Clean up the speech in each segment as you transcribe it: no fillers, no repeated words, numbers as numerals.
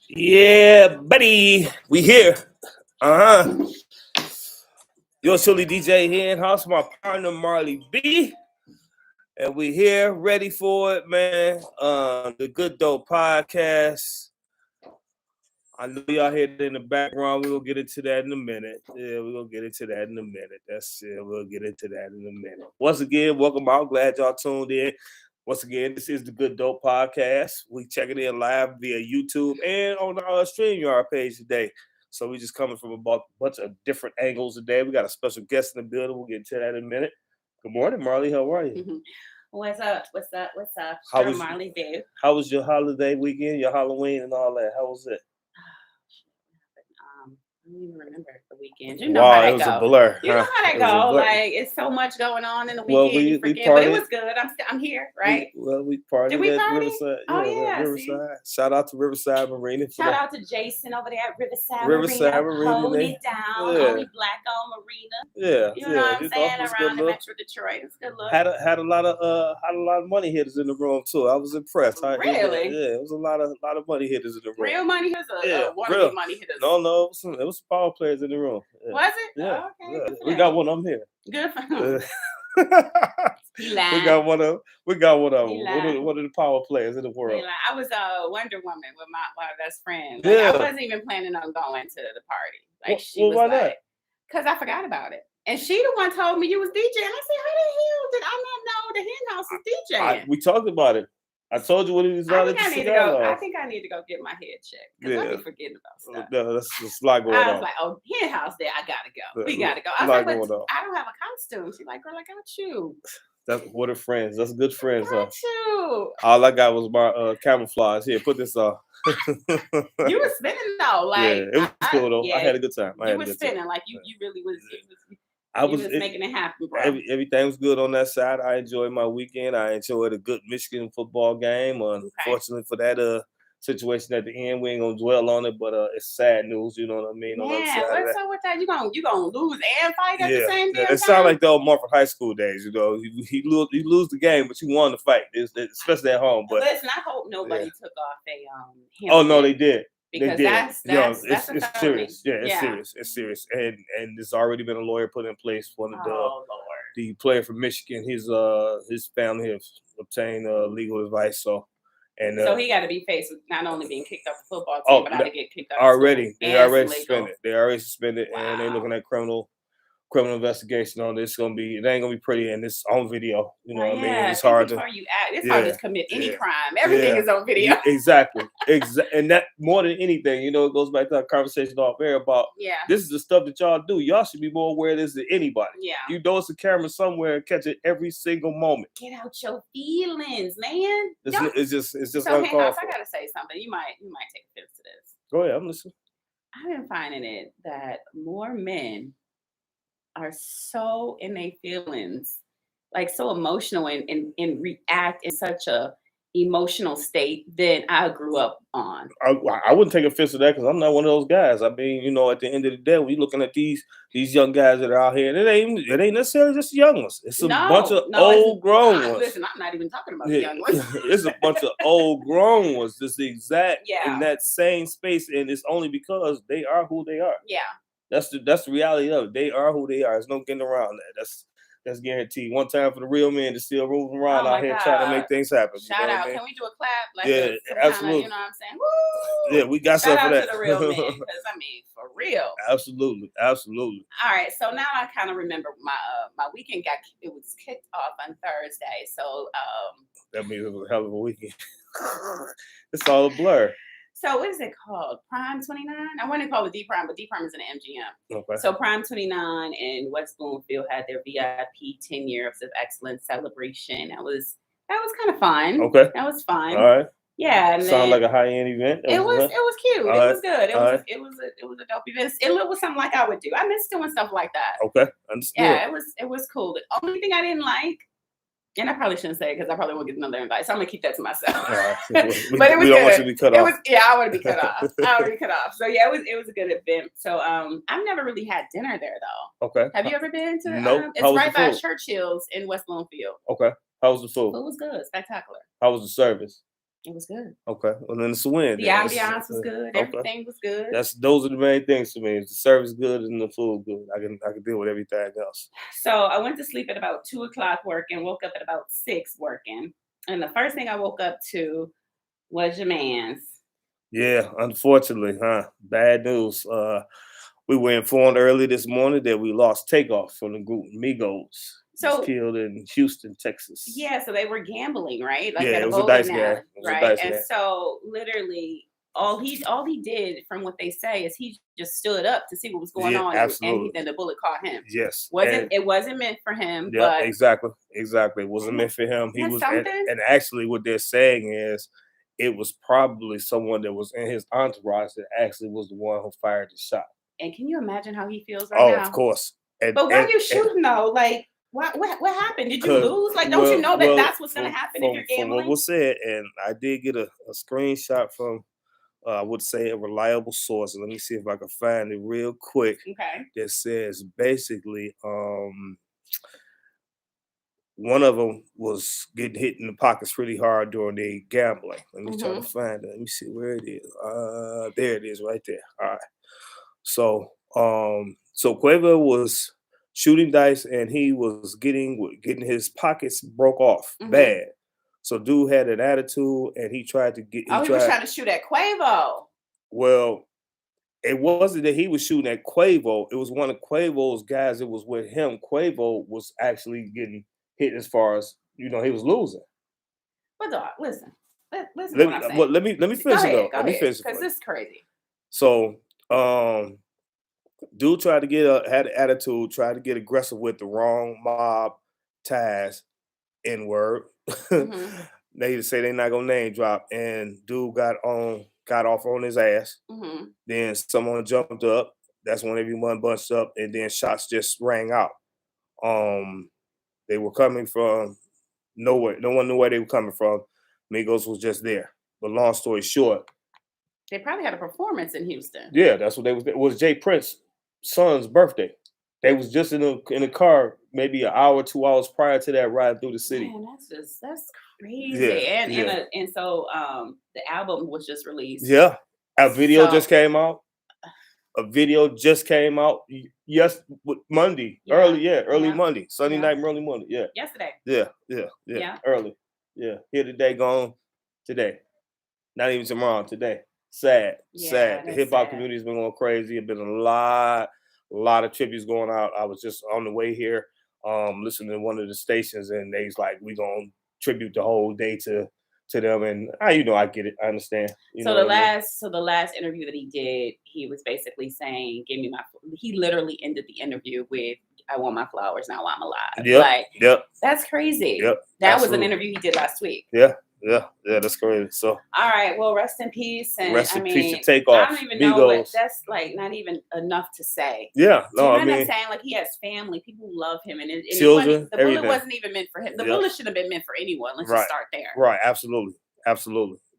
Yeah, buddy, we here. Your silly DJ here in house, my partner Marley B, and we here ready for it, man. The Good Dope Podcast. I know y'all hear it in the background. We're gonna get into that in a minute. Yeah, we're gonna get into that in a minute. That's it. We'll get into that in a minute. Once again, welcome out. Glad y'all tuned in. Once again, this is the Good Dope Podcast. We checking in live via YouTube and on our StreamYard page today. So we just coming from a bunch of different angles today. We got a special guest in the building. We'll get into that in a minute. Good morning, Marley. How are you? What's up? Sure, Marley, babe. How was your holiday weekend, your Halloween and all that? How was it? I don't even remember the weekend. You know how that it was a blur. You know how that go. Like, it's so much going on in the weekend. You forget, but it was good. I'm here, right? We partied. Did we at party? Riverside. Riverside. Shout out to Riverside Marina. Shout out to Jason over there at Riverside Marina. Hold it down. Only black-owned marina. You know what I'm saying? Around the Metro Detroit. It's good look. Had a lot of money hitters in the room too. I was impressed. Really? It was a lot of money hitters in the room. Real money hitters or real money hitters? No, it was power players in the room. Yeah. Was it? Yeah. Oh, okay. We got one of them here. Good for him. He lied. We got one of them. One of the power players in the world. I was a Wonder Woman with my best friend. Like, I wasn't even planning on going to the party. Like she was why like, not? Because I forgot about it. And she the one told me you was DJing. I said, how the hell did I not know the hen house was DJing? We talked about it. I told you when he was out at the cigar. I think I need to go get my head checked. Because I be forgetting about stuff. No, that's just a lot going on. I was like, oh, hen house there. I gotta go. We gotta go. I was like, but I don't have a costume. She's like, girl, I got you. That's what are friends. That's good friends. I got you. All I got was my camouflage. Here, put this on. You were spinning though. Like, it was cool though. I had a good time. You were spinning. Like you really was. I was making it happen, bro. Everything was good on that side. I enjoyed my weekend. I enjoyed a good Michigan football game. Unfortunately for that situation at the end, we ain't gonna dwell on it, but it's sad news. You know what I mean? Yeah, what's up with that? You gonna lose and fight at the same time? It sounds like the old Marford High School days. You know, you lose the game, but you won the fight, especially at home. But listen, I hope nobody took off a. Oh no, they did. Because it's serious. Yeah, it's yeah. serious. It's serious, and there's already been a lawyer put in place. One of the player from Michigan, his family have obtained legal advice. So he got to be faced with not only being kicked off the football team, but how to get kicked off already. They already suspended. Wow. And they're looking at criminal investigation on this. It ain't gonna be pretty, and it's on video. You know what I mean? It's hard to. It's hard to commit any crime. Everything is on video. Exactly. And that more than anything, it goes back to our conversation off air about. This is the stuff that y'all do. Y'all should be more aware of this than anybody. Yeah. You know it's a camera somewhere and catch it every single moment. Get out your feelings, man. It's just so I gotta say something. You might take offense to this. Go ahead, I'm listening. I've been finding it that more men are so in their feelings, like so emotional and react in such a emotional state than I grew up on. I wouldn't take offense to that because I'm not one of those guys. I mean, at the end of the day, when you're looking at these young guys that are out here, it ain't necessarily just young ones. It's a bunch of old grown ones. Listen, I'm not even talking about the young ones. It's a bunch of old grown ones. Just the exact in that same space, and it's only because they are who they are. Yeah. That's the reality of it. They are who they are. There's no getting around that. That's guaranteed. One time for the real men to still moving around out here trying to make things happen. Shout out. Can we do a clap? Absolutely. You know what I'm saying? Woo! Yeah, we got something for that. Shout out to the real men. Because, for real. Absolutely. All right. So now I kind of remember my weekend was kicked off on Thursday. So that means it was a hell of a weekend. It's all a blur. So what is it called? Prime 29? I want to call it D Prime, but D Prime is in the MGM. Okay. So Prime 29 and West Bloomfield had their VIP 10 years of excellence celebration. That was kind of fun. Okay. That was fun. All right. Yeah. Sound like a high-end event. It was cute. It was good. It was a dope event. It was something like I would do. I miss doing stuff like that. Okay. Understood. Yeah, it was cool. The only thing I didn't like, and I probably shouldn't say it because I probably won't get another invite, so I'm gonna keep that to myself. Right. But it was we good. Don't want you to be cut off. I want to be cut off. So yeah, it was a good event. So I've never really had dinner there though. Okay. Have you ever been to? Nope. It's right by Churchill's in West Bloomfield. Okay. How was the food? Food was good, spectacular. How was the service? It was good. Okay, well then it's a win. The ambiance was good. Everything was good. Those are the main things to me. Is the service good and the food good. I can deal with everything else. So I went to sleep at about 2:00 working, woke up at about 6 working. And the first thing I woke up to was your man's. Yeah, unfortunately, huh? Bad news. We were informed early this morning that we lost Takeoff from the group Migos. So was killed in Houston, Texas. Yeah, so they were gambling, right? Like yeah, at it a was a dice bowling game. alley, right? And so literally all he did, from what they say, is he just stood up to see what was going on, absolutely. and then the bullet caught him. Yes, it wasn't meant for him. Yeah, but exactly. It wasn't meant for him. He was, and actually, what they're saying is, it was probably someone that was in his entourage that actually was the one who fired the shot. And can you imagine how he feels right now? Oh, of course. But why are you shooting though? Like, what happened? Did you lose? Like, don't you know that that's what's going to happen if you're gambling? From what was said, and I did get a screenshot from, I would say, a reliable source. Let me see if I can find it real quick. Okay. That says basically, one of them was getting hit in the pockets pretty hard during the gambling. Let me try to find it. Let me see where it is. There it is, right there. All right. So, so Quavo was shooting dice, and he was getting his pockets broke off bad. So, dude had an attitude, and he tried to get. He was trying to shoot at Quavo. Well, it wasn't that he was shooting at Quavo. It was one of Quavo's guys that was with him. Quavo was actually getting hit as far as, he was losing. But dog, listen to what I'm saying. Let me finish it though. Let me finish it, because this is crazy. So, dude tried to had an attitude, tried to get aggressive with the wrong mob ties, N-word. They say they're not gonna name drop, and dude got off on his ass. Then someone jumped up. That's when everyone bunched up, and then shots just rang out. They were coming from nowhere. No one knew where they were coming from. Migos was just there. But long story short, they probably had a performance in Houston. Yeah, that's what they was. It was Jay Prince's son's birthday. They was just in a car maybe an hour, 2 hours prior to that, riding through the city. Man, that's crazy. And so the album was just released. Yeah, a video just came out. Yes, Monday, early Monday, Sunday night, early Monday. Yeah, yesterday. Yeah, early. Yeah, here today, gone today. Not even tomorrow. Today. Sad. The hip hop community has been going crazy. There's been a lot of tributes going out. I was just on the way here, listening to one of the stations, and they's like, "We gonna tribute the whole day to them." And I get it. I understand. So the last interview that he did, he was basically saying, "Give me my." He literally ended the interview with, "I want my flowers now. I'm alive." Yep. That's crazy. Yep. That was an interview he did last week. Yeah, that's crazy. So, all right, well, rest in peace. And rest in peace to Takeoff. I don't even know what that's like. Not even enough to say. Yeah, no, I mean, I'm saying, like, he has family, people who love him, and children. The bullet wasn't even meant for him. The bullet should have been meant for anyone. Let's just start there. Right, absolutely.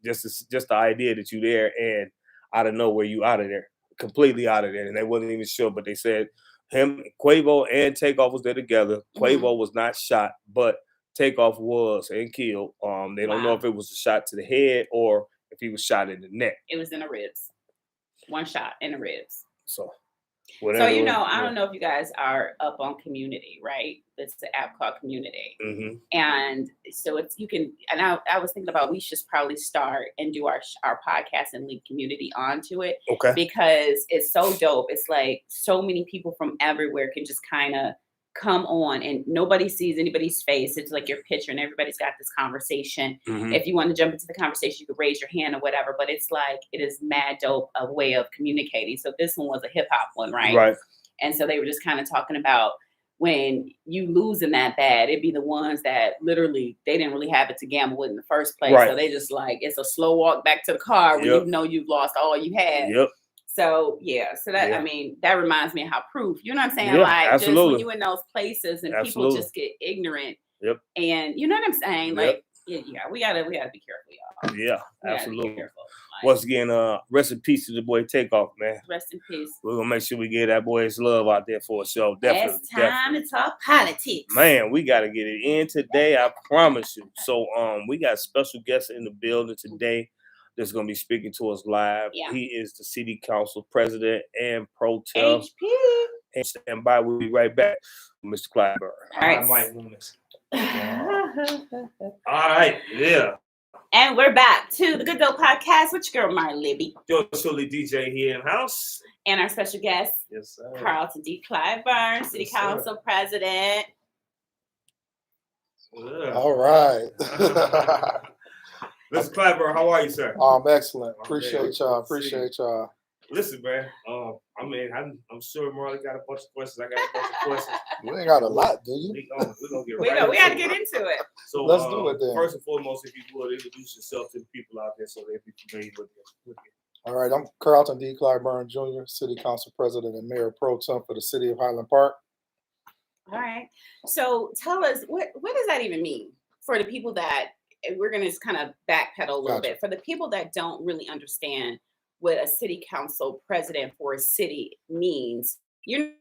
Just the idea that you there, and out of nowhere you out of there, completely out of there, and they wasn't even sure, but they said Quavo and Takeoff was there together. Quavo was not shot, but Takeoff was and killed. They don't know if it was a shot to the head or if he was shot in the neck. It was in the ribs. One shot in the ribs. So, I don't know if you guys are up on Community, right? It's the app called Community. And so I was thinking about, we should probably start and do our podcast and link Community onto it. Okay. Because it's so dope. It's like so many people from everywhere can just kind of come on, and nobody sees anybody's face. It's like your picture, and everybody's got this conversation. If you want to jump into the conversation, you could raise your hand or whatever, but it's like, it is mad dope, a way of communicating. So this one was a hip hop one, right? Right. And so they were just kind of talking about, when you losing that bad, it'd be the ones that literally, they didn't really have it to gamble with in the first place. Right. So they just like, it's a slow walk back to the car when you know you've lost all you had. So I mean, that reminds me of how proof, you know what I'm saying? Like, absolutely. Just when you in those places and people just get ignorant. And you know what I'm saying? Like, we gotta be careful, y'all. Yeah, absolutely. Be careful. Once again, rest in peace to the boy Takeoff, man. Rest in peace. We're gonna make sure we get that boy his love out there for us. So definitely. It's time to talk politics. Man, we gotta get it in today, I promise you. So we got special guests in the building today that's gonna be speaking to us live. Yeah. He is the city council president and pro tem. HP. And stand by, we'll be right back. Mr. CLYBURN. All right. Mike Loomis. All right, yeah. And we're back to the Good Dope Podcast with your girl, Marty Libby. Yo, Shirley DJ here in house. And our special guest, Yes, sir. CARLTON D. CLYBURN, City Yes, sir. Council President. Yeah. All right. Mr. CLYBURN, how are you, sir? Excellent. Appreciate y'all. Listen, man. I'm sure Marley got a bunch of questions. I got a bunch of questions. You ain't got a lot, do you? We're gonna get We right we got to into get it. into it. So Let's do it then. First and foremost, if you would introduce yourself to the people out there so they'll be familiar with you. All right. I'm CARLTON D. CLYBURN Jr., City Council President and Mayor Pro Tem for the City of Highland Park. All right. So tell us, what does that even mean for the people that, we're going to just kind of backpedal a little Gotcha. bit, for the people that don't really understand what a city council president for a city means. You're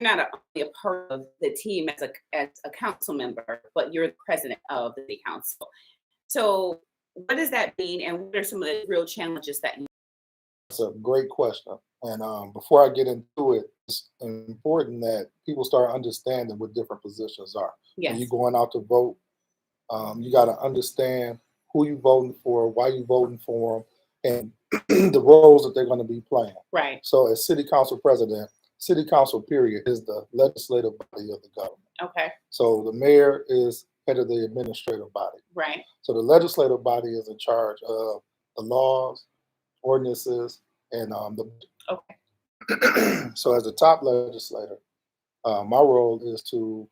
not only a part of the team as a council member, but you're the president of the city council. So what does that mean, and what are some of the real challenges that you? That's a great question. And before I get into it, it's important that people start understanding what different positions are. Yes. When you're going out to vote, you got to understand who you're voting for, why you're voting for them, and the roles that they're going to be playing. Right. So as city council president, city council period is the legislative body of the government. Okay. So the mayor is head of the administrative body. Right. So the legislative body is in charge of the laws, ordinances, and the. Okay. So as the top legislator, my role is to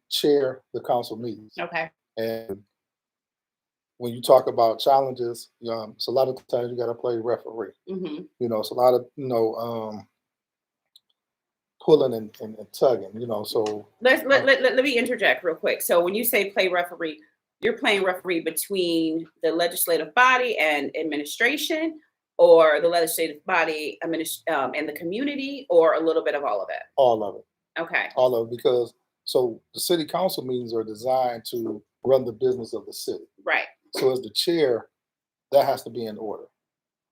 chair the council meetings. Okay. And when you talk about challenges, it's a lot of times you got to play referee. Mm-hmm. It's a lot of pulling and tugging. So Let me interject real quick. So when you say play referee, you're playing referee between the legislative body and administration, or the legislative body and the community, or a little bit of all of it? all of it, Okay. all of it, because so the city council meetings are designed to run the business of the city. Right. So as the chair, that has to be in order.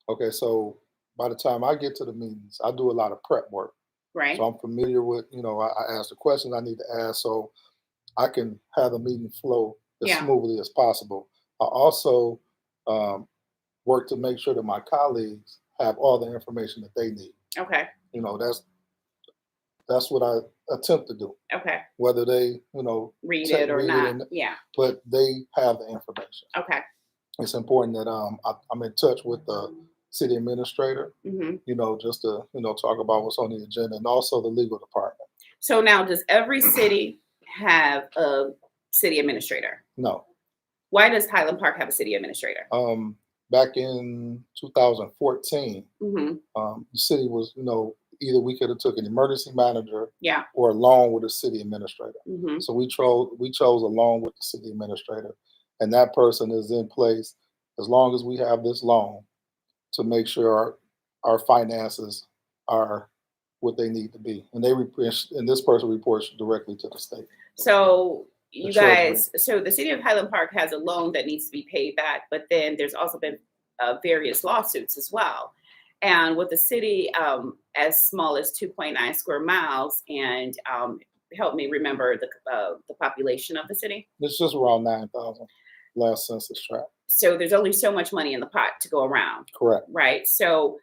Okay, so by the time I get to the meetings, I do a lot of prep work. Right. So I'm familiar with, I ask the questions I need to ask so I can have the meeting flow as smoothly as possible. I also work to make sure that my colleagues have all the information that they need. Okay. That's what I attempt to do. Okay. Whether they, Read it or not. Yeah. but they have the information. Okay. It's important that I'm in touch with the city administrator, Mm-hmm. just to, talk about what's on the agenda, and also the legal department. So now, does every city have a city administrator? No. Why does Highland Park have a city administrator? Back in 2014, Mm-hmm. the city was, either we could have took an emergency manager, Yeah. or along with a city administrator. Mm-hmm. So we chose along with the city administrator, and that person is in place as long as we have this loan to make sure our finances are what they need to be, and this person reports directly to the state. So you guys, so the city of Highland Park has a loan that needs to be paid back, but then there's also been various lawsuits as well. And with the city as small as 2.9 square miles, and help me remember the population of the city. It's just around 9,000 last census tract. So there's only so much money in the pot to go around. Correct. Right. So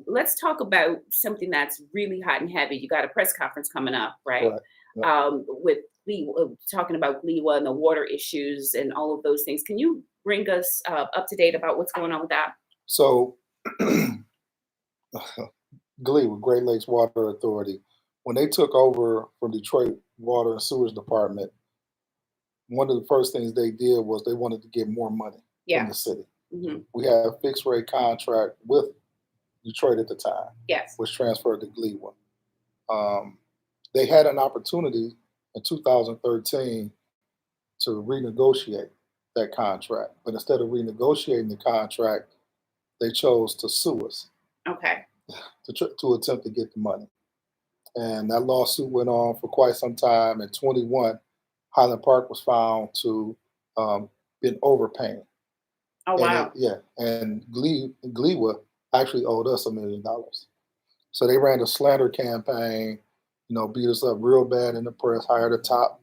let's talk about something that's really hot and heavy. You got a press conference coming up, right? Correct. Yep. With talking about GLYWA and the water issues and all of those things. Can you bring us up to date about what's going on with that? So GLYWA, Great Lakes Water Authority, when they took over from Detroit Water and Sewage Department, one of the first things they did was they wanted to get more money from the city. Mm-hmm. We had a fixed rate contract with Detroit at the time, Yes. was transferred to GLYWA. They had an opportunity in 2013 to renegotiate that contract, but instead of renegotiating the contract, they chose to sue us Okay. to attempt to get the money. And that lawsuit went on for quite some time. In 21, Highland Park was found to been overpaying. Oh, wow. And Gleewa actually owed us $1 million. So they ran a slander campaign, beat us up real bad in the press, hired a top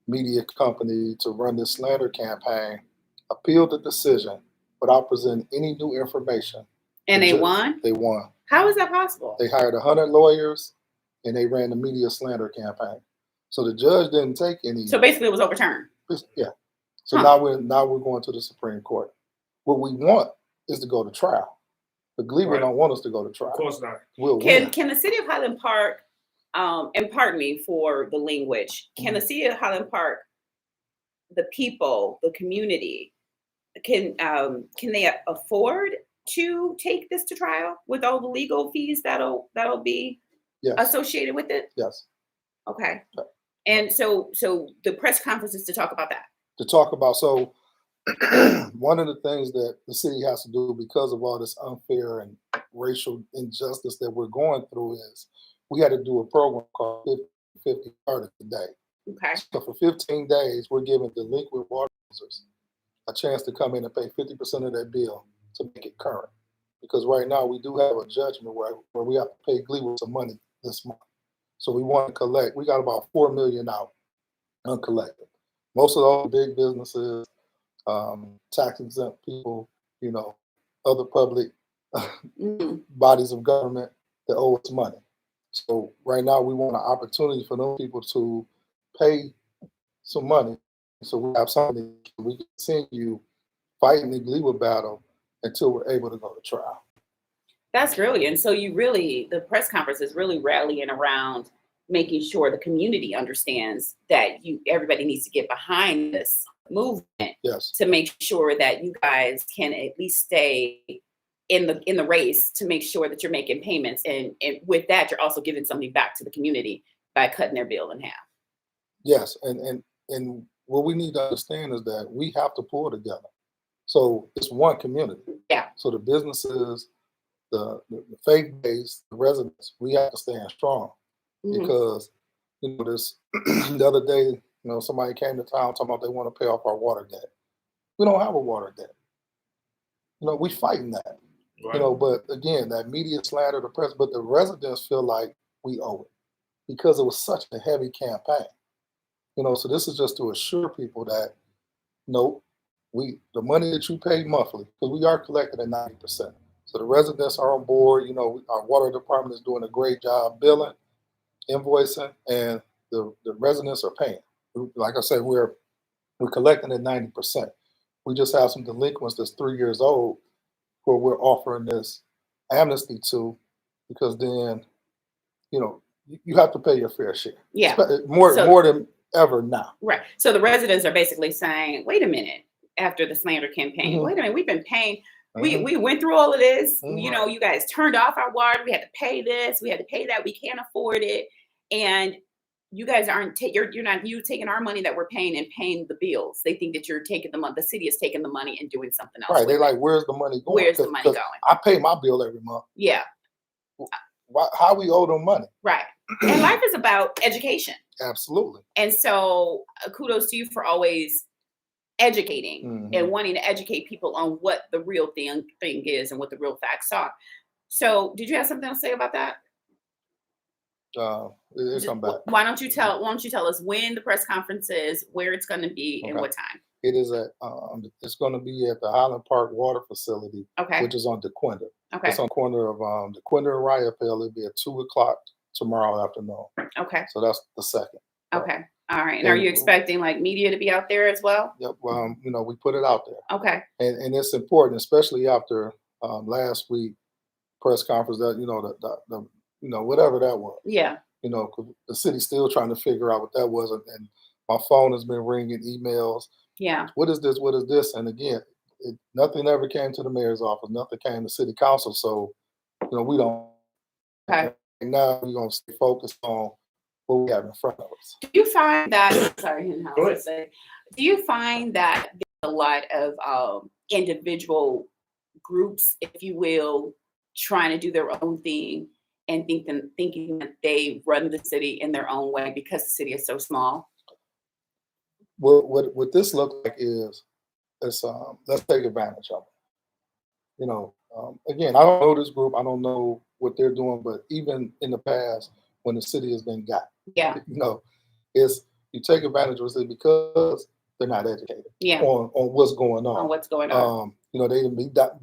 media company to run this slander campaign, appealed the decision without presenting any new information. And they won? They won. How is that possible? They hired 100 lawyers and they ran the media slander campaign. So the judge didn't take any. So basically it was overturned. Yeah. So now we're going to the Supreme Court. What we want is to go to trial. The Gleeber don't want us to go to trial. Of course not. Can the city of Highland Park, and pardon me for the language, can the city of Highland Park, the people, the community, can they afford to take this to trial with all the legal fees that'll be associated with it? Yes. Okay. And so the press conference is to talk about that. So one of the things that the city has to do because of all this unfair and racial injustice that we're going through is we had to do a program called 50 Started Today. Okay. So for 15 days, we're giving delinquent water users a chance to come in and pay 50% of their bill to make it current. Because right now we do have a judgment where we have to pay Gleewood some money this month. So we want to collect. We got about $4 million out uncollected. Most of those big businesses, tax exempt people, other public bodies of government that owe us money. So right now we want an opportunity for those people to pay some money. So we have something we can continue fighting the Gleewood battle until we're able to go to trial. That's brilliant. So the press conference is really rallying around making sure the community understands that everybody needs to get behind this movement. Yes. To make sure that you guys can at least stay in the race to make sure that you're making payments. And with that, you're also giving something back to the community by cutting their bill in half. Yes. And what we need to understand is that we have to pull together. So it's one community. Yeah. So the businesses, the faith-based, the residents, we have to stand strong because, this the other day, somebody came to town talking about they want to pay off our water debt. We don't have a water debt. We fighting that. Right. But again, that media slander, the press, but the residents feel like we owe it because it was such a heavy campaign. So this is just to assure people that, no, the money that you pay monthly, because we are collected at 90%. So the residents are on board. Our water department is doing a great job billing, invoicing, and the residents are paying. Like I said, we're collecting at 90%. We just have some delinquents that's 3 years old where we're offering this amnesty to, because then, you have to pay your fair share. Yeah. More than ever now. Right. So the residents are basically saying, wait a minute, after the slander campaign, wait a minute, we've been paying. We went through all of this. You guys turned off our water. We had to pay this. We had to pay that. We can't afford it. And you guys aren't you're not taking our money that we're paying and paying the bills. They think that you're taking the money. The city is taking the money and doing something else. Right. They're like, where's the money going? Where's the money going? I pay my bill every month. Yeah. How we owe them money? Right. And life is about education. Absolutely. And so kudos to you for always educating and wanting to educate people on what the real thing is and what the real facts are. So did you have something to say about that? Come back. Why don't you tell us when the press conference is, where it's going to be, and what time? It is it's going to be at the Highland Park Water Facility, which is on DeQuinder. Okay. It's on the corner of DeQuinder and Riopelle. It'll be at 2:00 tomorrow afternoon. Okay. So that's the second. Okay. All right. And are you expecting media to be out there as well? Yep. We put it out there. Okay. And it's important, especially after last week press conference that the whatever that was. Yeah. 'Cause the city's still trying to figure out what that was, and my phone has been ringing, emails. Yeah. What is this? What is this? And again, nothing ever came to the mayor's office. Nothing came to city council. So, we don't. Okay. And now we're gonna stay focused on what we have in front of us. Do you find that? Do you find that there's a lot of individual groups, if you will, trying to do their own thing and thinking that they run the city in their own way because the city is so small? What this looks like is let's take advantage of it. Again, I don't know this group. I don't know what they're doing, but even in the past, when the city has been got, Yeah. it's you take advantage of it because they're not educated on what's going on. On what's going on. They've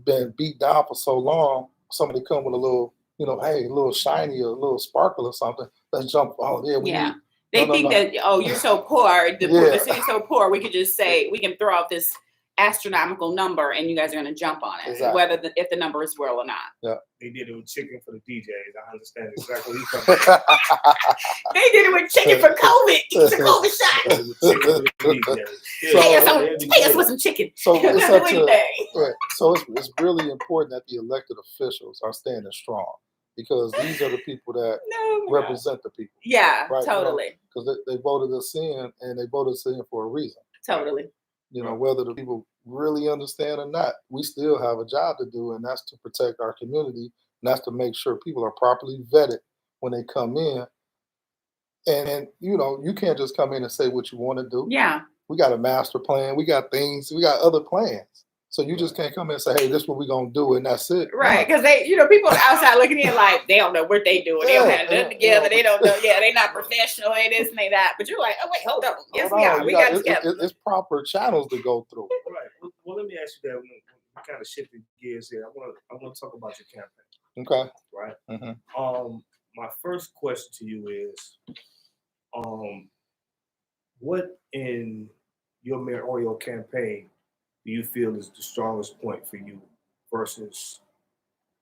been beat down for so long. Somebody come with a little, hey, a little shiny or a little sparkle or something. Let's jump. Oh, yeah. They think that, oh, you're so poor. The city's so poor. We could just say, we can throw out this astronomical number and you guys are going to jump on it, exactly. if the number is real or not. Yeah. They did it with chicken for the DJs. I understand exactly what you're talking about. They did it with chicken for COVID. It's a COVID shot. Pay us with some chicken. So it's really important that the elected officials are standing strong, because these are the people that represent the people. Yeah, right? Totally. Because they voted us in, and they voted us in for a reason. Totally. Whether the people really understand or not, we still have a job to do, and that's to protect our community, and that's to make sure people are properly vetted when they come in. And you can't just come in and say what you want to do. Yeah. We got a master plan. We got things. We got other plans. So you just can't come in and say, hey, this is what we're going to do, and that's it. Right, because people on the outside looking in like, they don't know what they doing. They don't have nothing together. They don't know. Yeah, they're not professional. They this and they that. But you're like, oh, wait, hold on. Yes, we are. We got it together. It's proper channels to go through. Right. Well, let me ask you that. We kind of shifted gears here. I want to talk about your campaign. Okay. Right. Mm-hmm. My first question to you is, what in your mayoral campaign do you feel is the strongest point for you versus,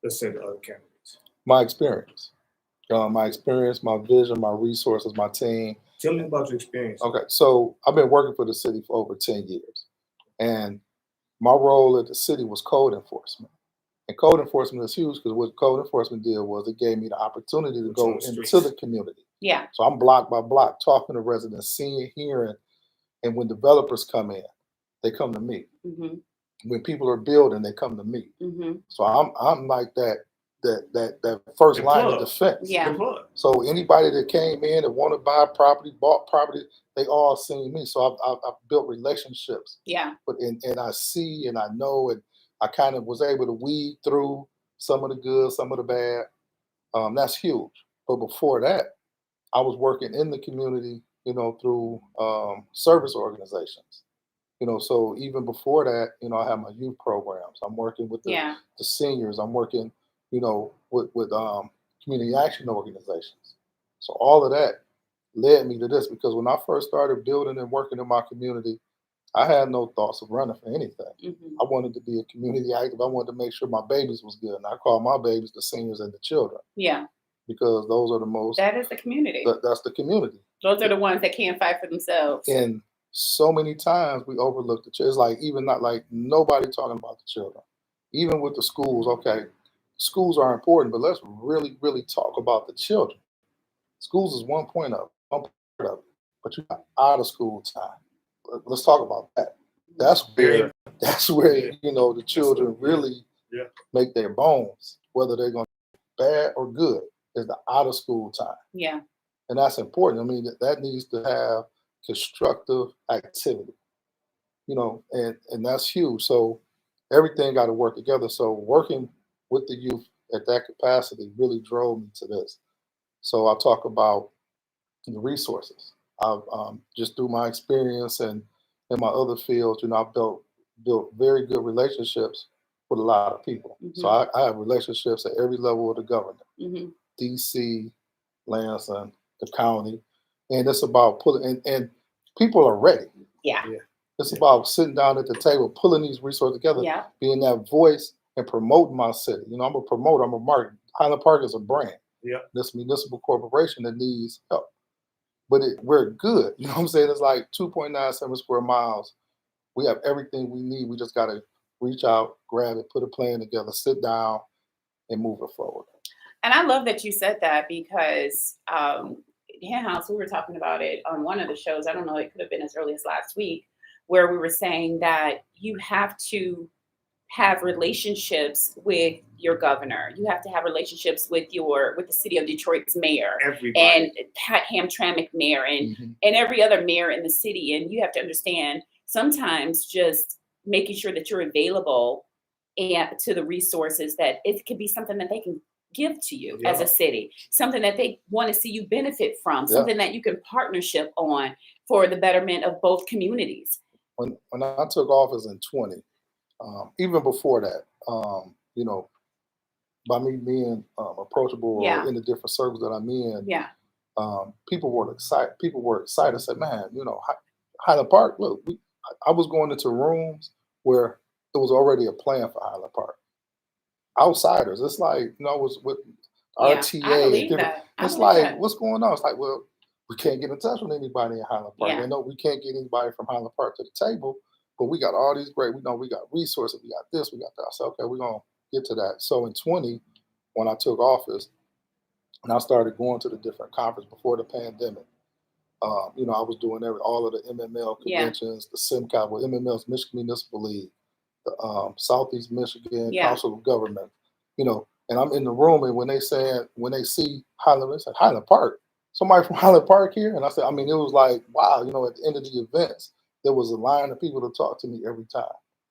let's say, the other candidates? My experience, my vision, my resources, my team. Tell me about your experience. Okay, so I've been working for the city for over 10 years. And my role at the city was code enforcement. And code enforcement is huge, because what code enforcement did was it gave me the opportunity to go into the community. Yeah. So I'm block by block talking to residents, seeing, hearing, and when developers come in, they come to me. Mm-hmm. When people are building, they come to me. Mm-hmm. So I'm like that first line of defense. Yeah. So anybody that came in and want to buy property, bought property, they all seen me. So I've built relationships. Yeah. But and I see and I know, and I kind of was able to weed through some of the good, some of the bad. That's huge. But before that, I was working in the community, through service organizations. So even before that, I have my youth programs. I'm working with the seniors. I'm working, with community action organizations. So all of that led me to this, because when I first started building and working in my community, I had no thoughts of running for anything. Mm-hmm. I wanted to be a community active. I wanted to make sure my babies was good. And I call my babies the seniors and the children. Yeah. Because those are the most. That is the community. That's the community. Those are the ones that can't fight for themselves. And so many times we overlook the children. It's like even not like nobody talking about the children. Even with the schools, okay, schools are important, but let's really, really talk about the children. Schools is one part of it, but you got out of school time. Let's talk about that. That's where the children really make their bones, whether they're going to be bad or good, is the out of school time. Yeah. And that's important. I mean, that needs to have constructive activity, and that's huge. So everything got to work together. So working with the youth at that capacity really drove me to this. So I'll talk about the resources. I've just through my experience and in my other fields, I've built very good relationships with a lot of people. Mm-hmm. So I have relationships at every level of the government, mm-hmm. DC, Lansing, the county, and it's about pulling, and people are ready. Yeah. It's about sitting down at the table, pulling these resources together, being that voice and promoting my city. I'm a promoter, I'm a marketer. Highland Park is a brand. Yeah. This municipal corporation that needs help. But we're good. You know what I'm saying? It's like 2.97 square miles. We have everything we need. We just got to reach out, grab it, put a plan together, sit down, and move it forward. And I love that you said that, because Hen House, we were talking about it on one of the shows. I don't know, it could have been as early as last week, where we were saying that you have to have relationships with your governor. You have to have relationships with the city of Detroit's mayor, Everybody. and Hamtramck mayor, and every other mayor in the city. And you have to understand, sometimes just making sure that you're available and to the resources, that it could be something that they can give to you as a city, something that they want to see you benefit from, something that you can partnership on for the betterment of both communities. When I took office in 20, even before that, you know, by me being approachable or in the different circles that I'm in, people were excited. People were excited. Said, "Man, you know, Highland Park. Look, I was going into rooms where there was already a plan for Highland Park. Outsiders. It's like, you know, I was with RTA. It's like, what's going on? It's like, well, we can't get in touch with anybody in Highland Park. They know we can't get anybody from Highland Park to the table, but we got all these great, we know we got resources, we got this, we got that. I said, okay, we're going to get to that. So in 20, when I took office, and I started going to the different conferences before the pandemic, you know, I was doing all of the MML conventions, the SIMCOP, with MML's Michigan Municipal League, the Southeast Michigan Council of Government, you know, and I'm in the room, and when they see Highland, they say, Highland Park, somebody from Highland Park here? And I said, I mean, it was like, wow, you know, at the end of the events, there was a line of people to talk to me every time.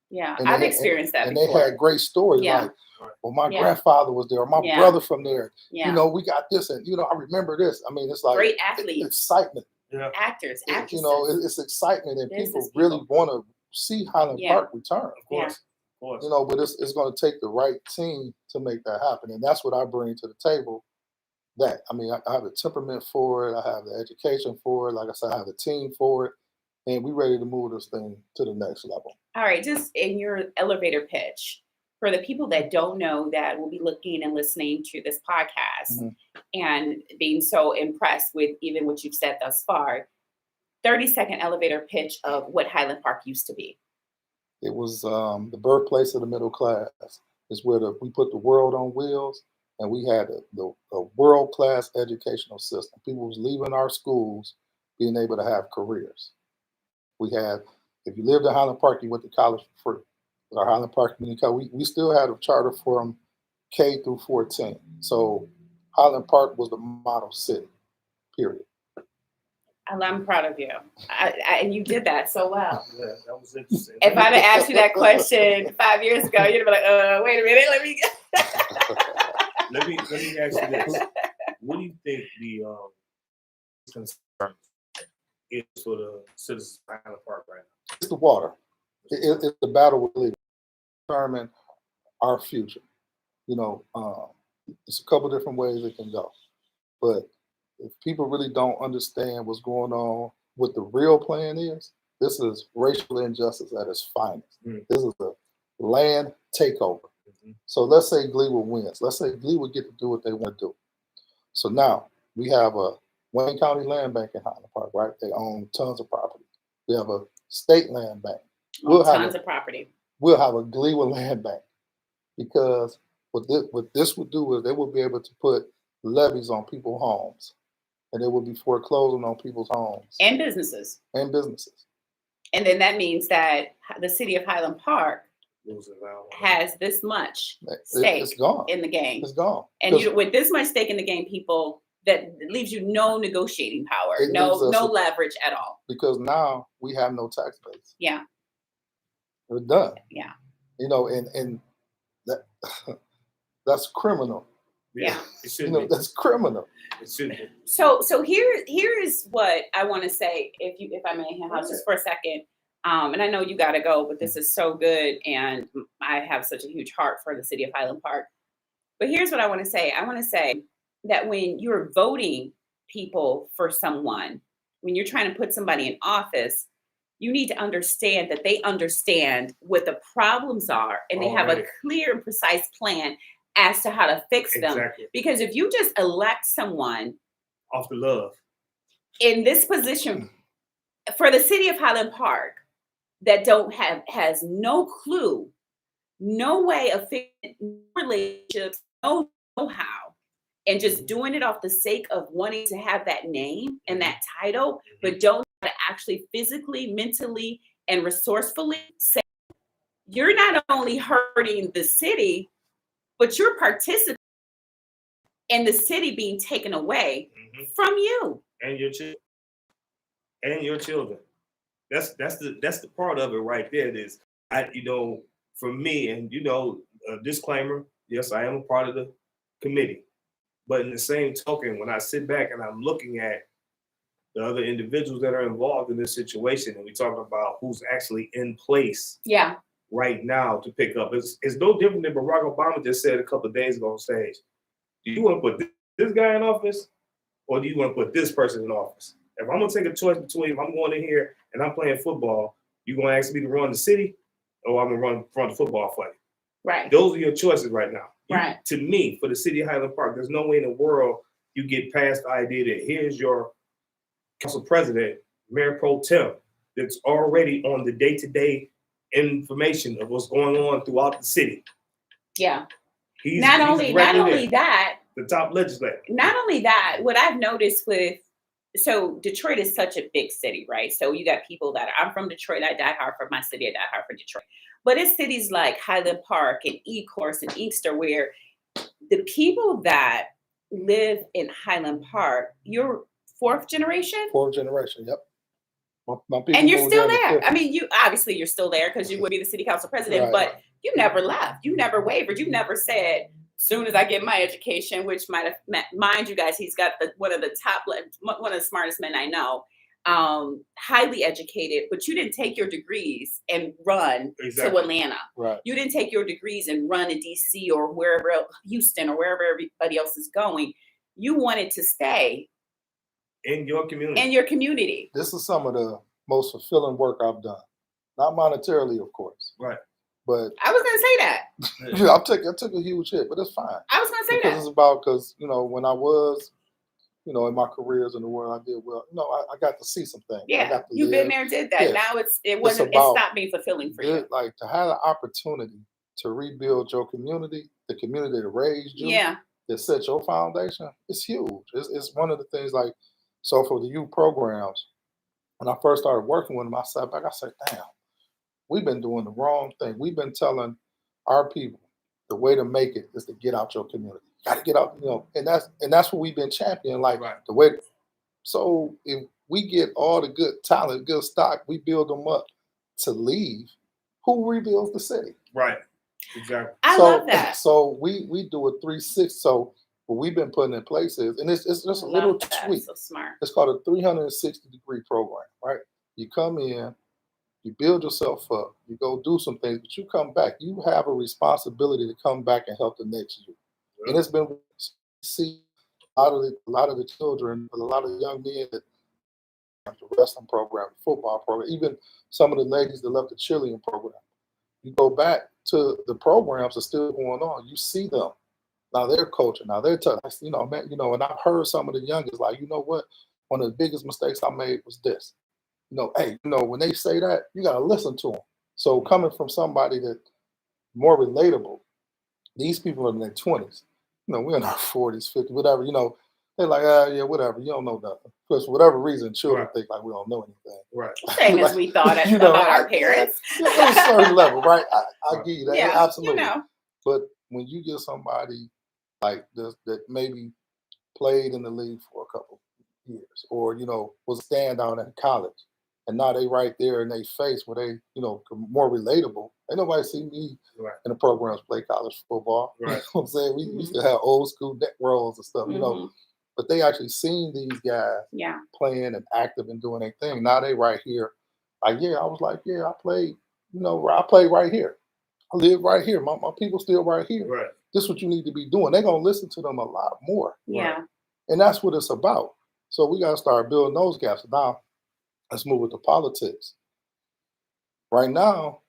Yeah, and I've experienced that before. And they had great stories like, well, my grandfather was there, or my brother from there. You know, we got this, and, you know, I remember this. I mean, it's like great athletes, excitement. Actors, actresses. You know, it's excitement, and people really want to see Highland Park return. Of course. Of course. You know, but it's going to take the right team to make that happen. And that's what I bring to the table. That, I mean, I have the temperament for it. I have the education for it. Like I said, I have the team for it. And we're ready to move this thing to the next level. All right. Just in your elevator pitch, for the people that don't know, that will be looking and listening to this podcast and being so impressed with even what you've said thus far, 30-second elevator pitch of what Highland Park used to be. It was the birthplace of the middle class. It's where we put the world on wheels, and we had a world-class educational system. People was leaving our schools, being able to have careers. We had, if you lived in Highland Park, you went to college for free. Our Highland Park Community College, we still had a charter from K through 14. So Highland Park was the model city, period. I'm proud of you. And you did that so well. Yeah, that was interesting. If I'd have asked you that question 5 years ago, you'd have been like, wait a minute, let me ask you this. What do you think the concern is for the citizens of Highland Park right now? It's the water. It's the battle we're leading. Determine our future. You know, it's a couple different ways it can go. But if people really don't understand what's going on, what the real plan is, this is racial injustice at its finest. This is a land takeover. So let's say Gleewood wins. Let's say Gleewood get to do what they want to do. So now we have a Wayne County Land Bank in Highland Park, right? They own tons of property. We have a state land bank. Tons of property. We'll have a Gleewood land bank, because what this would do is they will be able to put levies on people's homes, and they will be foreclosing on people's homes and businesses. And then that means that the city of Highland Park has this much stake in the game. It's gone. And with this much stake in the game, people, that leaves you no negotiating power, no leverage at all. Because now we have no tax base. Yeah. We're done. Yeah. You know, and that that's criminal. Yeah. You know, that's criminal. It should be. So here is what I want to say, if I may, House, just for a second. And I know you got to go, but this is so good, and I have such a huge heart for the city of Highland Park. But here's what I want to say. I want to say that when you're voting people for someone, when you're trying to put somebody in office, you need to understand that they understand what the problems are, and they have a clear and precise plan as to how to fix them. Exactly. Because if you just elect someone off the love in this position for the city of Highland Park that has no clue, no way of fixing relationships, no know-how, and just doing it off the sake of wanting to have that name and that title, but don't know how to actually physically, mentally, and resourcefully say, you're not only hurting the city, but you're participating in the city being taken away from you and your children. And your children. That's the part of it right there. It is, for me, and a disclaimer. Yes, I am a part of the committee, but in the same token, when I sit back and I'm looking at the other individuals that are involved in this situation, and we talk about who's actually in place, right now to pick up. It's no different than Barack Obama just said a couple of days ago on stage. Do you want to put this guy in office, or do you want to put this person in office? If I'm gonna take a choice between, if I'm going in here and I'm playing football, you gonna ask me to run the city, or I'm gonna run the football for you? Right. Those are your choices right now. Right. To me, for the city of Highland Park, there's no way in the world you get past the idea that here's your council president, Mayor Pro Tem, that's already on the day-to-day information of what's going on throughout the city. Yeah. He's not only that, the top legislator. Not only that, what I've noticed so Detroit is such a big city, right? So you got people I'm from Detroit, I die hard for my city, I die hard for Detroit. But it's cities like Highland Park and Ecorse and Inkster where the people that live in Highland Park, you're fourth generation? Fourth generation, yep. My people and you're still there. I mean, you're still there because you would be the city council president, right. But you never left. You never wavered. You never said, soon as I get my education, which might have mind you guys, he's got one of the smartest men I know, highly educated, but you didn't take your degrees and run to Atlanta. Right. You didn't take your degrees and run to DC or wherever, Houston or wherever everybody else is going. You wanted to stay in your community. This is some of the most fulfilling work I've done. Not monetarily, of course. Right. But I was gonna say that. Yeah, I took a huge hit, but it's fine. I was gonna say because that. It's about when I was, in my careers in the world, I did well. I got to see some things. Yeah, you've been there, did that. Yeah. Now it stopped being fulfilling for you. Like to have the opportunity to rebuild your community, the community that raised you, that set your foundation. It's huge. It's one of the things like, so for the youth programs, when I first started working with them, I sat back, I said, damn, we've been doing the wrong thing. We've been telling our people the way to make it is to get out your community. Got to get out, and that's what we've been championing. Like the way. So if we get all the good talent, good stock, we build them up to leave. Who rebuilds the city? Right. Exactly. I love that. So we do a 360. So what we've been putting in place is, and it's just a little tweak. So smart. It's called a 360-degree program. Right. You come in. You build yourself up, you go do some things, but you come back. You have a responsibility to come back and help the next year. Yeah. And it's been see a lot of the children, a lot of young men that the wrestling program, the football program, even some of the ladies that left the cheerleading program. You go back to the programs that are still going on. You see them. Now they're coaching. Now they're telling us, and I've heard some of the youngest like, you know what? One of the biggest mistakes I made was this. When they say that, you got to listen to them. So coming from somebody that more relatable, these people are in their 20s. We're in our 40s, 50s, whatever. They're like, yeah, whatever. You don't know nothing. Because for whatever reason, children think like we don't know anything. Right. Same as we thought about our parents. At a certain level, right? I give you that. Yeah, absolutely. But when you get somebody like this that maybe played in the league for a couple years or, was a standout in college, and now they right there in their face where they, more relatable. Ain't nobody see me in the programs play college football. Right. You know what I'm saying? We used to have old school net rolls and stuff, but they actually seen these guys playing and active and doing their thing. Now they right here. Like, I was like, I played, I played right here. I live right here. My people still right here. Right. This is what you need to be doing. They're going to listen to them a lot more. Yeah. Right? And that's what it's about. So we got to start building those gaps. Now, let's move into politics. Right now,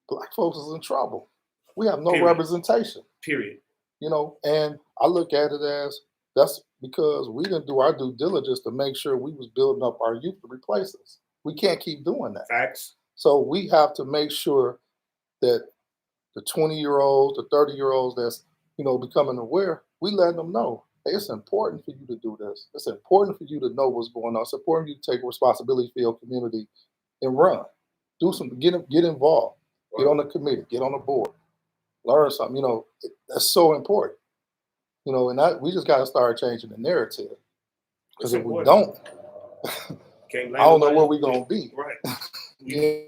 Black folks is in trouble. We have no representation. Period. And I look at it as that's because we didn't do our due diligence to make sure we was building up our youth to replace us. We can't keep doing that. Facts. So we have to make sure that the 20-year-olds, the 30-year-olds that's, becoming aware, we let them know, hey, it's important for you to do this. It's important for you to know what's going on. It's important for you to take responsibility for your community and run. Do some, get involved. Get on the committee. Get on the board. Learn something. You know, that's so important. You know, and that we just got to start changing the narrative. Because if we don't, I don't know where we're gonna be. Right.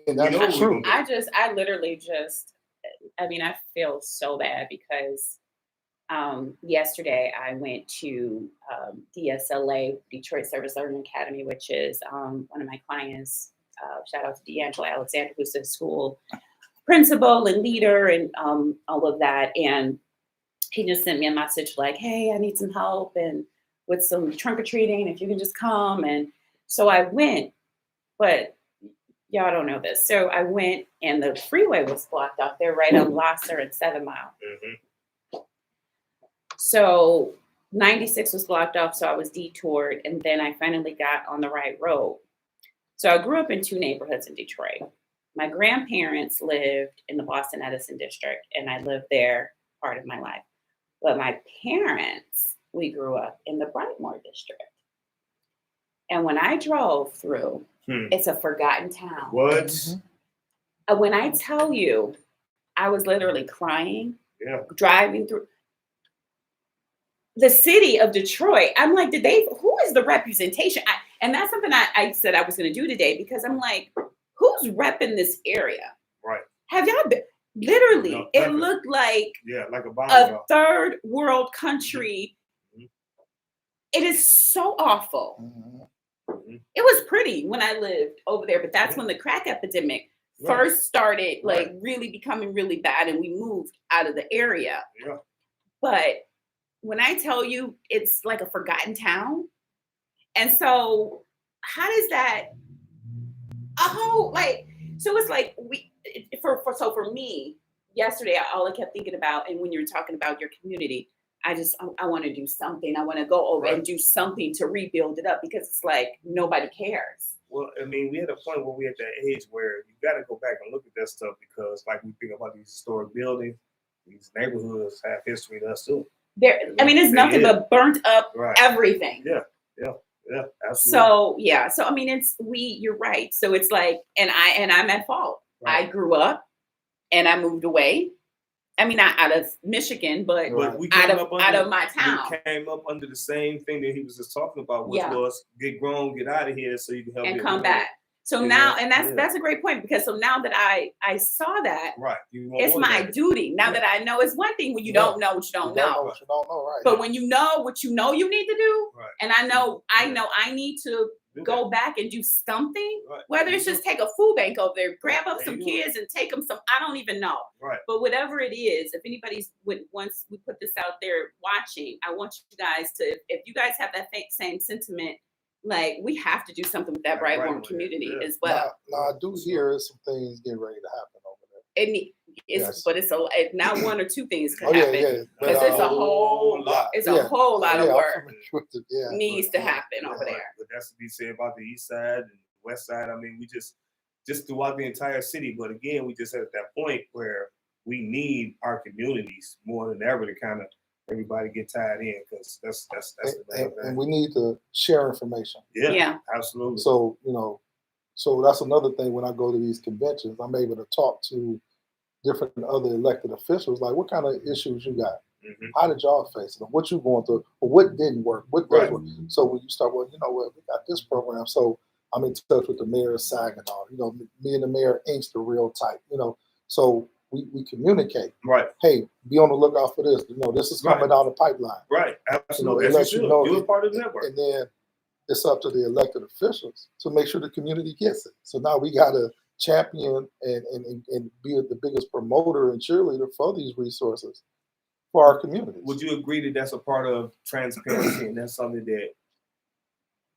And that's true. I literally just, I mean, I feel so bad because yesterday I went to DSLA, Detroit Service Learning Academy, which is one of my clients. Shout out to D'Angelo Alexander, who's the school principal and leader and all of that. And he just sent me a message like, hey, I need some help and with some trunk or treating, if you can just come. And so I went, but y'all don't know this. So I went and the freeway was blocked off there right on Gloucester and 7 Mile. Mm-hmm. So 96 was blocked off, so I was detoured, and then I finally got on the right road. So I grew up in 2 neighborhoods in Detroit. My grandparents lived in the Boston Edison district, and I lived there part of my life. But my parents, we grew up in the Brightmoor district. And when I drove through, it's a forgotten town. What? Mm-hmm. When I tell you, I was literally crying, driving through the city of Detroit. I'm like, who is the representation? And that's something I said I was going to do today because I'm like, who's repping this area? Right. Have y'all been? Literally, No, it looked like like a third world country. Mm-hmm. It is so awful. Mm-hmm. It was pretty when I lived over there, but that's when the crack epidemic first started, like really becoming really bad, and we moved out of the area. Yeah. But when I tell you, it's like a forgotten town, and so how does that? So it's like for me yesterday, all I kept thinking about, and when you're talking about your community, I want to do something. I want to go over and do something to rebuild it up because it's like nobody cares. Well, I mean, we had a point where we at that age where you got to go back and look at that stuff because, like, we think about these historic buildings, these neighborhoods have history to us too. It's nothing but burnt up everything. Yeah, absolutely. So I mean, you're right. So it's like, and I'm at fault. Right. I grew up and I moved away. I mean, not out of Michigan, but we out of my town. We came up under the same thing that he was just talking about, which was get grown, get out of here so you can help and come back. So now, and that's a great point because so now that I saw that, it's my duty. Now that I know, it's one thing when you don't know what you don't know. What you don't know, right? But when you know what you know you need to do, and I know I need to go back and do something, whether it's just take a food bank over there, grab up some kids and take them some, I don't even know. Right. But whatever it is, if anybody's once we put this out there watching, I want you guys to, if you guys have that same sentiment, like we have to do something with that Brightmoor community as well. Now I do hear some things getting ready to happen over there. But it's not one or two things could happen because it's a whole lot. It's a whole lot of work needs to happen over there. But that's to be said about the east side and the west side. I mean, we just throughout the entire city. But again, we just at that point where we need our communities more than ever to kind of everybody get tied in because that's and we need to share information. Yeah, absolutely. So so that's another thing when I go to these conventions, I'm able to talk to different other elected officials, like what kind of issues you got? Mm-hmm. How did y'all face them? What you going through? Or what didn't work? What does work? So when you start, well, you know what, we got this program. So I'm in touch with the mayor of Saginaw. Me and the mayor inked the real tight. So we communicate. Right. Hey, be on the lookout for this. This is coming down the pipeline. Right. Absolutely. You're a part of the network. And then it's up to the elected officials to make sure the community gets it. So now we got to champion and be the biggest promoter and cheerleader for these resources for our communities. Would you agree that that's a part of transparency and that's something that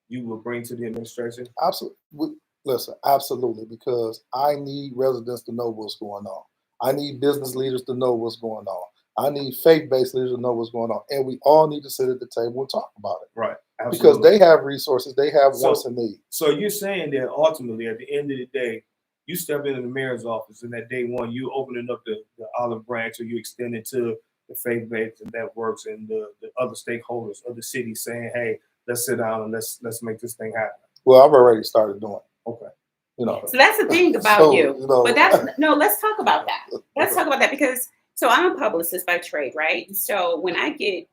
you will bring to the administration? Absolutely. Listen, absolutely, because I need residents to know what's going on. I need business leaders to know what's going on. I need faith-based leaders to know what's going on. And we all need to sit at the table and talk about it. Right. Absolutely. Because they have resources, they have wants and needs. So you're saying that ultimately, at the end of the day, you step into the mayor's office and that day one, you opening up the olive branch or you extend it to the faith-based networks and the other stakeholders of the city saying, hey, let's sit down and let's make this thing happen. Well, I've already started doing it. Okay. You know. So that's the thing about So, you. you know, But let's talk about that. Let's talk about that because so I'm a publicist by trade, right? So when I get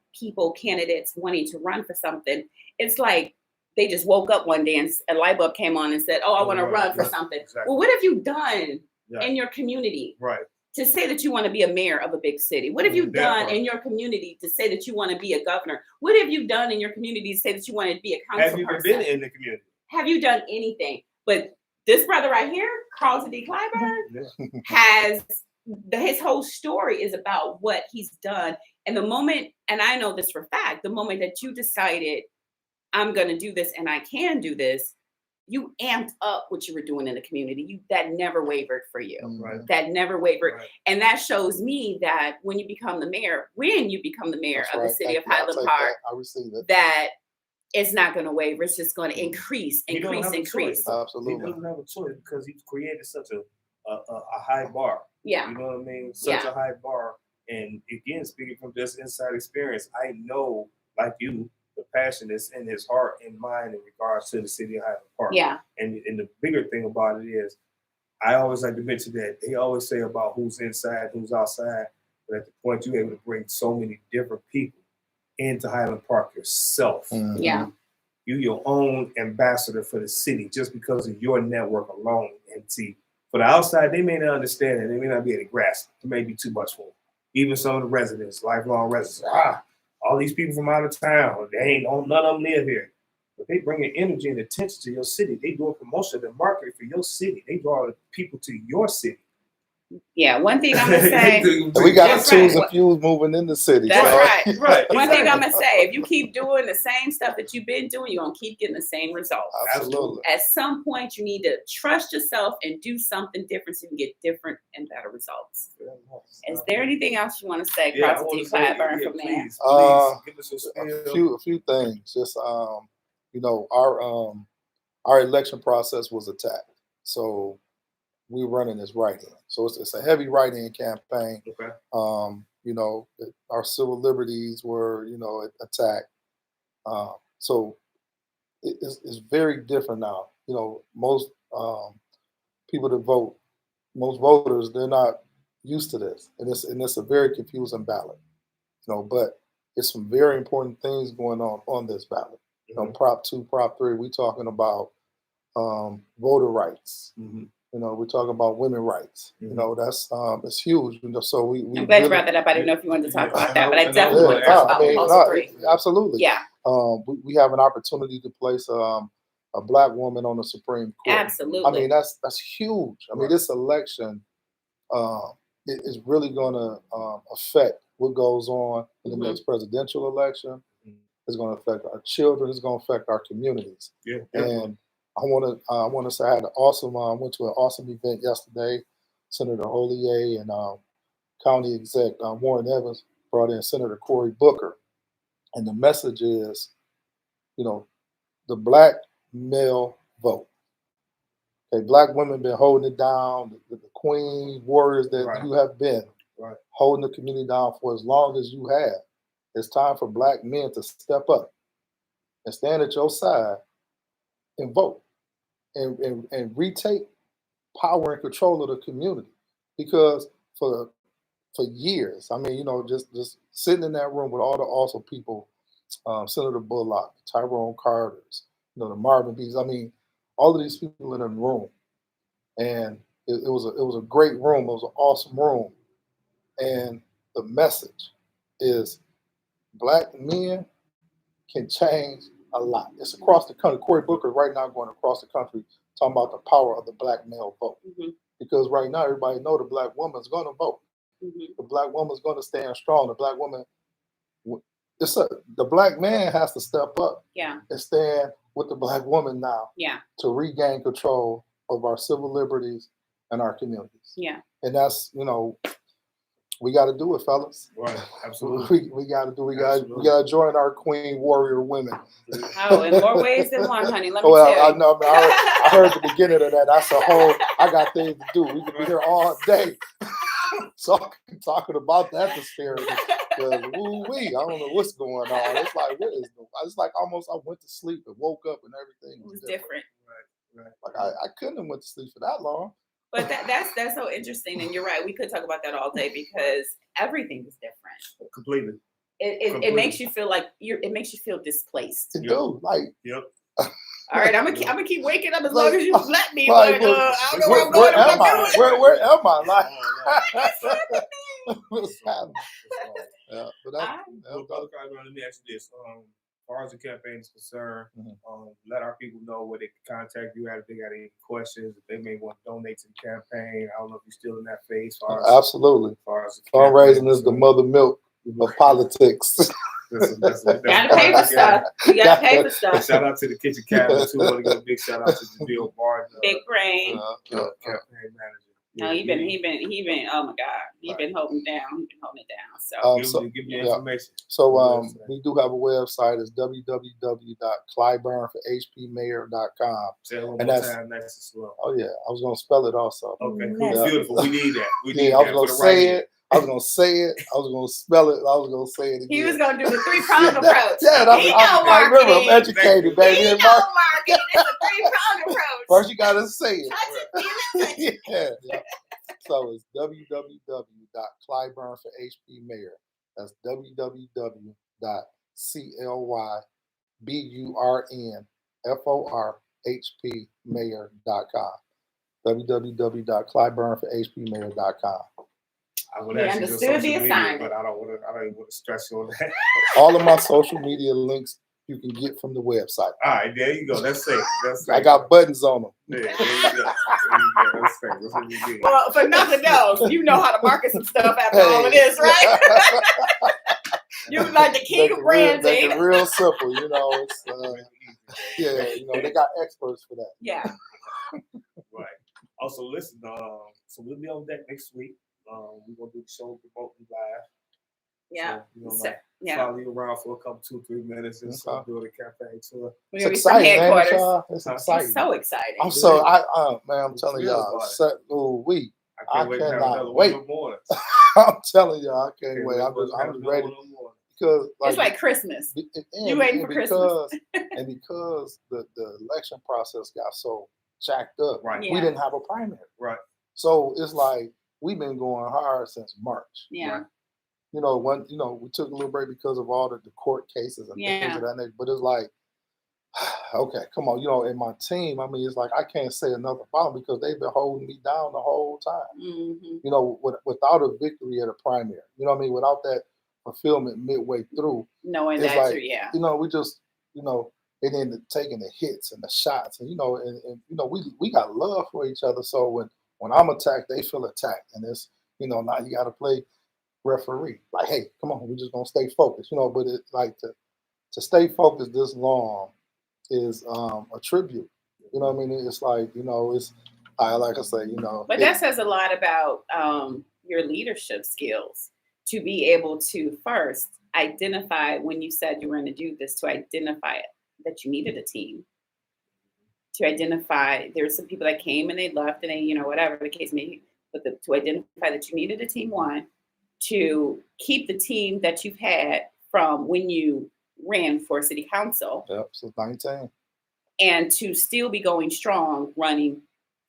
candidates wanting to run for something, it's like they just woke up one day and a light bulb came on and said, "Oh, I want to run for something." Exactly. Well, what have you done in your community? Right. To say that you want to be a mayor of a big city? What have you done in your community to say that you want to be a governor? What have you done in your community to say that you want to be a council Have you person? been in the community? Have you done anything? But this brother right here, CARLTON D. CLYBURN, has his whole story is about what he's done. And the moment, and I know this for a fact, the moment that you decided, I'm going to do this and I can do this, you amped up what you were doing in the community. That never wavered for you. Right. That never wavered. Right. And that shows me that when you become the mayor That's of right. the city of Thank you. I'll Highland take Park, that. I receive it. that it's not going to waver. It's just going to increase. He don't have a choice. Absolutely. He doesn't have a choice because he's created such a high bar. Yeah. You know what I mean? Such a high bar. And again, speaking from just inside experience, I know, like you, the passion that's in his heart and mind in regards to the city of Highland Park. Yeah. And the bigger thing about it is, I always like to mention that they always say about who's inside, who's outside. But at the point you're able to bring so many different people into Highland Park yourself. Mm-hmm. Yeah. You're your own ambassador for the city just because of your network alone. And see, for the outside, they may not understand it. They may not be able to grasp it. It may be too much for them. Even some of the residents, lifelong residents, all these people from out of town, none of them live here. But they bring energy and attention to your city. They do a promotion and marketing for your city. They draw people to your city. Yeah, one thing I'm gonna say, we got the tools and fuels moving in the city. That's so. right. Right. One thing I'm gonna say, if you keep doing the same stuff that you've been doing, you're gonna keep getting the same results. Absolutely. At some point, you need to trust yourself and do something different so you can get different and better results. Is there anything else you want to say, CLYBURN, from there? Please, give us a few things. Just our election process was attacked, so we're running this write-in. So it's a heavy write-in campaign. Okay. Our civil liberties were attacked. So it's very different now. Most people that vote, most voters, they're not used to this, and it's a very confusing ballot. But it's some very important things going on this ballot. Prop 2, Prop 3, we talking about voter rights. Mm-hmm. We're talking about women rights. Mm-hmm. That's it's huge. So we I'm glad you brought that up. I didn't know if you wanted to talk about that, but I definitely want to talk about Proposal 3. Absolutely. Yeah. We have an opportunity to place a Black woman on the Supreme Court. Absolutely. I mean, that's huge. I mean, this election is really going to affect what goes on in the next presidential election. Mm-hmm. It's going to affect our children. It's going to affect our communities. Yeah. And I want to say I had went to an awesome event yesterday. Senator Ollier and County Exec Warren Evans brought in Senator Cory Booker, and the message is, the Black male vote. Okay, Black women been holding it down. The queen warriors that you have been holding the community down for as long as you have. It's time for Black men to step up and stand at your side and vote and retake power and control of the community. Because for years, I mean, just sitting in that room with all the awesome people, Senator Bullock, Tyrone Carter's, the Marvin Bees, I mean, all of these people in the room. And it was a great room. It was an awesome room. And the message is Black men can change a lot. It's across the country. Cory Booker right now going across the country talking about the power of the Black male vote. Mm-hmm. Because right now everybody know the Black woman's going to vote. Mm-hmm. The Black woman's going to stand strong. The Black woman, the Black man has to step up and stand with the Black woman now to regain control of our civil liberties and our communities. Yeah. And that's, we got to do it, fellas. Right, absolutely. We got to do. We got to join our queen warrior women. Oh, in more ways than one, honey. Let me tell you. I know. I heard the beginning of that. That's a whole. I got things to do. We could be here all day talking about that disparity. Because woo-wee, I don't know what's going on. It's like almost I went to sleep and woke up and everything was different. Like I couldn't have went to sleep for that long. But that's so interesting, and you're right. We could talk about that all day because everything is different. Completely. It makes you feel like it makes you feel displaced. It do, like. Yep. All right, I'm gonna keep waking up as long as you let me. Like, But I don't know where I'm going. Where am I? Like, what's happening? Yeah, but let me ask you this. As far as the campaign is concerned, let our people know where they can contact you at if they got any questions, if they may want to donate to the campaign. I don't know if you're still in that phase. Absolutely. Fundraising is the mother milk of politics. Gotta pay for stuff. You gotta pay for stuff. Shout out to the kitchen cabinet too. I want to give a big shout out to Bill Barton, Big brain, campaign manager. No, he been. Oh my God, he been holding down. He's been holding it down. So, give me information. So we do have a website. It's www.CLYBURN4HPmayor.com. Say it one more time, nice and slow. Oh yeah, I was gonna spell it also. Okay, cool, beautiful. We need that. I was gonna say it. I was gonna say it. I was gonna spell it. I was gonna say it again. He was gonna do the 3-pronged approach. I remember I'm educated, baby. He know marketing. It's a 3-pronged approach. First, you gotta say it. Touch it, Yeah. So it's www.CLYBURN4HPmayor. That's www.CLYBURN4HPmayor.com. www.CLYBURN4HPmayor.com. I would understood the assignment, but I don't even want to stress you on that. All of my social media links you can get from the website. All right, there you go. That's safe. I got buttons on them. Yeah, there you go. That's safe. That's what we do. Well, for nothing else, you know how to market some stuff after all of this, right? You like the king of brands. Make it real simple, you know. It's they got experts for that. Yeah. Right. Also, listen. So we'll be on deck next week. We're gonna do the show remotely live. Yeah. So, follow you around for a couple, 2-3 minutes and so do the campaign tour. It's exciting, man. It's exciting. It's so exciting. I'm I'm telling y'all, I cannot wait. I'm telling y'all, I can't wait. I'm ready because it's like Christmas. You waiting for Christmas? And because the election process got so jacked up, right? We didn't have a primary, right? So it's like we've been going hard since March. Yeah. Right? We took a little break because of all the court cases and things of that nature. But it's like, okay, come on, in my team, I mean, it's like I can't say another problem because they've been holding me down the whole time. Mm-hmm. Without a victory at a primary, without that fulfillment midway through. Knowing that, like, we just, and then taking the hits and the shots, and we got love for each other. So when I'm attacked, they feel attacked, and it's now you got to play referee. Like, hey, come on, we just gonna stay focused, But it like to stay focused this long is a tribute. You know what I mean? It's like it's like I say, But that says a lot about your leadership skills to be able to first identify when you said you were going to do this, to identify that you needed a team, to identify there were some people that came and they left and they, whatever the case may be, but to identify that you needed a team, one, to keep the team that you've had from when you ran for city council. Yep, so 19. And to still be going strong running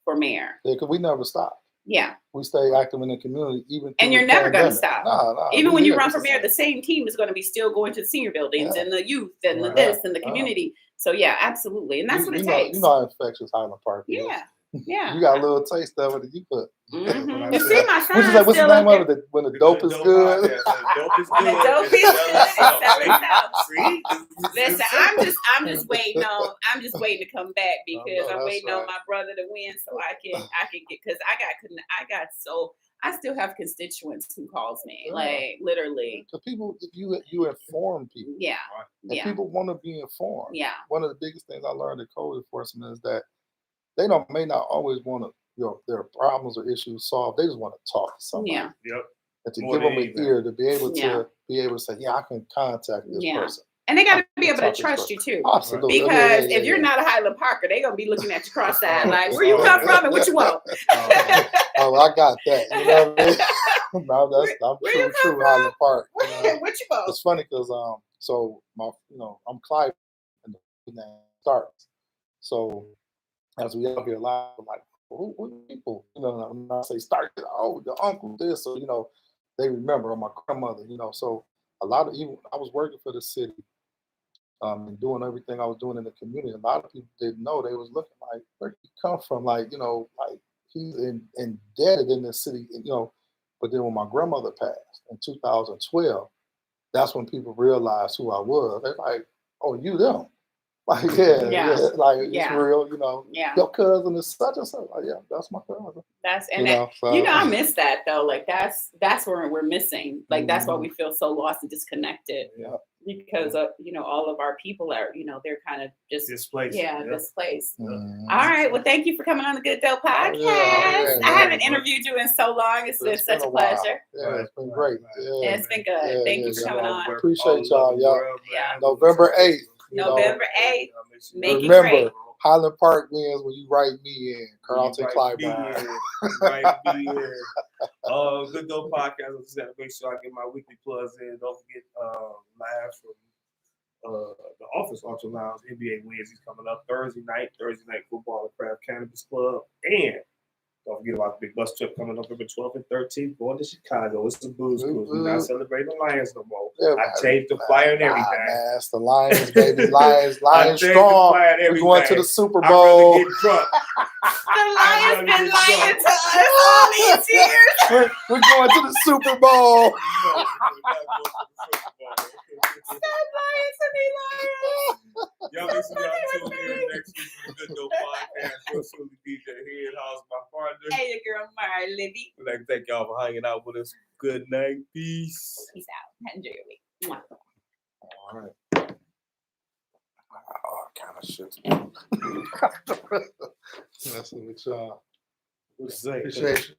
for mayor. Yeah, because we never stopped. Yeah. We stay active in the community even. And you're never going to stop. No. Even when you run for mayor, the same team is going to be still going to the senior buildings and the youth and the this and the community. So yeah, absolutely. And that's what it takes. You know how infectious Highland Park is. Yeah. You got a little taste of it that you put. Mm-hmm. You see my sign. What's the name of it? When the dope is good. The dope is good. The dope is good. Listen, I'm just waiting to come back because I'm waiting on my brother to win so I can get, because I still have constituents who calls me, like literally. So people, you inform people. Yeah. And people want to be informed. Yeah. One of the biggest things I learned in code enforcement is that they may not always want to, their problems or issues solved. They just want to talk to somebody. Yeah. Yep. And to give them an ear to be able to say, yeah, I can contact this person. And they got to be able to trust you too. Absolutely. Because if you're not a Highland Parker, they're going to be looking at you cross-eyed like, where you come from and what you want? I got that. You know what I mean? No, I'm true Highland Park. What you want? It's funny because so my I'm CLYBURN and the name starts. So as we out here live, like, who people? You know, when I say start, oh, the uncle this, or they remember, or my grandmother. So a lot of, even I was working for the city, and doing everything I was doing in the community. A lot of people didn't know. They was looking like, where did he come from? Like, like he's indebted in the city, But then when my grandmother passed in 2012, that's when people realized who I was. They're like, oh, you them. Like, yeah, like it's real, your cousin is such and such. Like, yeah, that's my cousin. I miss that though. Like that's where we're missing. Like that's why we feel so lost and disconnected. Yeah. Because of all of our people are they're kind of just displaced. Displaced. Mm-hmm. All right, well, thank you for coming on the Good Dope Podcast. I haven't interviewed you in so long. It's been such a pleasure. Yeah, it's been great. Yeah, it's been good. Thank you for coming on. Appreciate y'all. Yeah. November 8th. November 8th. Remember, Highland Park wins when you write me in. CARLTON, CLYBURN. Good Dope Podcast. I just got to make sure I get my weekly plugs in. Don't forget live from the Office Ultra Lounge NBA Wednesdays coming up Thursday night football at Craft Cannabis Club, and don't forget about the big bus trip coming up November 12th and 13th, going to Chicago. It's the Blues Cruise. We're not celebrating the Lions no more. Yeah, I changed the flyer and everything. Man, it's the Lions, baby. Lions strong. We're going to the Super Bowl. I'm get drunk. The Lions been lying to us all these years. We're going to the Super Bowl. Y'all make sure y'all tune in next week for the Good Dope Podcast. You're truly DJ here in house, my partner. Hey, your girl, Mara Libby. We'd like to thank y'all for hanging out with us. Good night. Peace. Peace out. Enjoy your week. Mwah. All right. Oh, kind of shit. That's what y'all. What's that? Appreciate you.